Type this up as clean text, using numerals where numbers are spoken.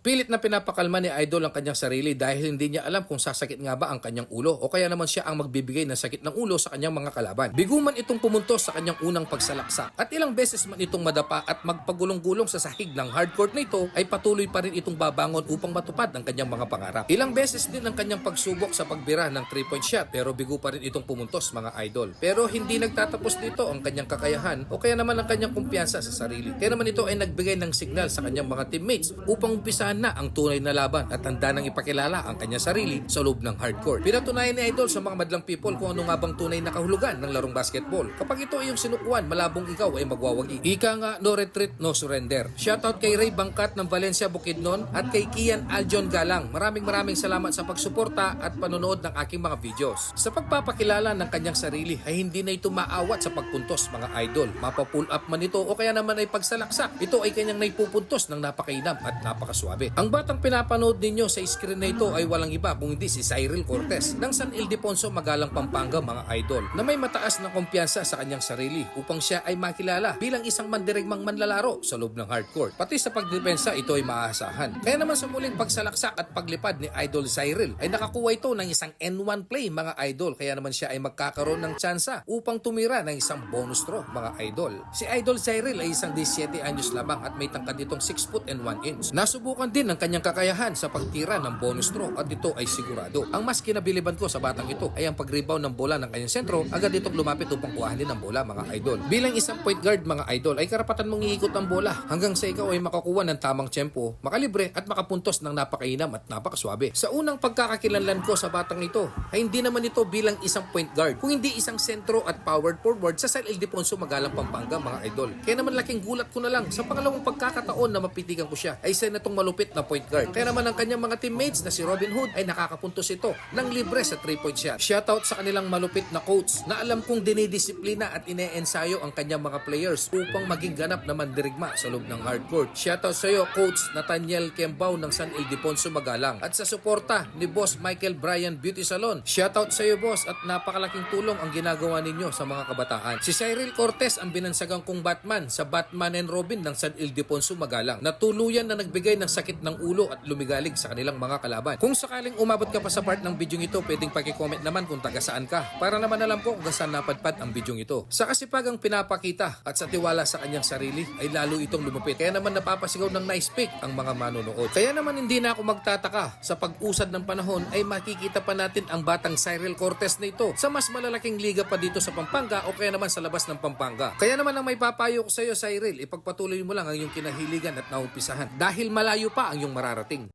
Pilit na pinapakalma ni Idol ang kanyang sarili dahil hindi niya alam kung sasakit nga ba ang kanyang ulo o kaya naman siya ang magbibigay ng sakit ng ulo sa kanyang mga kalaban. Biguman itong pumuntos sa kanyang unang pagsalaksak at ilang beses man itong madapa at magpagulong-gulong sa sahig ng hardcourt na ito ay patuloy pa rin itong babangon upang matupad ang kanyang mga pangarap. Ilang beses din ang kanyang pagsubok sa pagbira ng 3-point shot pero bigo pa rin itong pumuntos mga idol. Pero hindi nagtatapos dito ang kanyang kakayahan o kaya naman ang kanyang kumpiyansa sa sarili. Kaya naman ito ay nagbigay ng signal sa kanyang mga teammates upang umpisahan na ang tunay na laban at handa nang ipakilala ang kanyang sarili sa loob ng hardcourt. Pinatunayan ni Idol sa mga madlang people kung ano nga bang tunay na kahulugan ng larong basketball. Kapag ito ay yung sinukuan, malabong ikaw ay magwawagi. Ika nga, no retreat, no surrender. Shoutout kay Ray Bangkat ng Valencia Bukidnon at kay Kian Aljon Galang. Maraming salamat sa pagsuporta at panonood ng aking mga videos. Sa pagpapakilala ng kanyang sarili ay hindi na ito maawat sa pagpuntos mga idol. Mapa-pull up man ito o kaya naman ay pagsalaksak. Ito ay kanyang naipupuntos ng napakainam at napakaswabe. Ang batang pinapanood ninyo sa screen na ito ay walang iba kung hindi si Cyril Cortez ng San Ildefonso, Magalang, Pampanga mga idol na may mataas na kumpiyansa sa kanyang sarili upang siya ay makilala bilang isang mandirigmang manlalaro sa loob ng hardcourt. Pati sa pagdepensa ito ay maaasahan. Kaya naman sa muling pagsalaksak at paglipad ni Idol Cyril ay nakakuha ito ng isang N1 play mga idol. Kaya naman siya ay magkakaroon ng tsansa upang tumira ng isang bonus throw mga idol. Si Idol Cyril ay isang 17 anyos lamang at may tangkad nitong 6 foot and 1 inch. Nasubukan din ang kanyang kakayahan sa pagtira ng bonus throw at ito ay sigurado. Ang mas kinabiliban ko sa batang ito ay ang pag-rebound ng bola ng kanyang sentro, agad itong lumapit upang kuhanin ng bola mga idol. Bilang isang point guard mga idol ay karapatan mong iikot ang bola hanggang sa ikaw ay makakuha ng tamang tiyempo, makalibre at makapuntos ng napakainam at napakaswabe. Sa unang pagkakakilanlan ko sa batang ito ay hindi naman ito bilang isang point guard, kung hindi isang sentro at powered forward sa San Ildefonso, Magalang, Pampanga mga idol. Kaya naman laking gulat ko na lang sa pangalawang pagkakataon na mapitigan ko siya ay isa na itong malupit na point guard. Kaya naman ang kanyang mga teammates na si Robin Hood ay nakakapuntos ito ng libre sa 3-point shot. Shoutout sa kanilang malupit na coach na alam kong dinidisiplina at ine-ensayo ang kanyang mga players upang maging ganap na mandirigma sa loob ng hardcourt. Shoutout sa iyo Coach Nathaniel Kembao ng San Ildefonso, Magalang at sa suporta ni Boss Michael Bryan Beauty Salon. Shoutout sa iyo boss at napakalaking tulong ang ginagawa ninyo sa mga kabataan. Si Cyril Cortez ang binansagang kong Batman sa Batman and Robin ng San Ildefonso, Magalang na tuluyan na nagbigay ng sakit ng ulo at lumigalig sa kanilang mga kalaban. Kung sakaling umabot ka pa sa part ng video ito, pwedeng paki-comment naman kung taga saan ka para naman alam ko kung saan napadpad ang video ito. Sa kasipagang pinapakita at sa tiwala sa kanyang sarili ay lalo itong lumapit. Kaya naman napapasigaw ng nice pick ang mga manonood. Kaya naman hindi na ako magtataka sa pag-usad ng panahon ay makikita pa natin ang batang Cyril Cortez na ito sa mas malalaking liga pa dito sa Pampanga o kaya naman sa labas ng Pampanga. Kaya naman ang may papayo ko sa iyo Cyril, ipagpatuloy mo lang ang iyong kinahiligan at naumpisahan dahil malayo pa ang iyong mararating.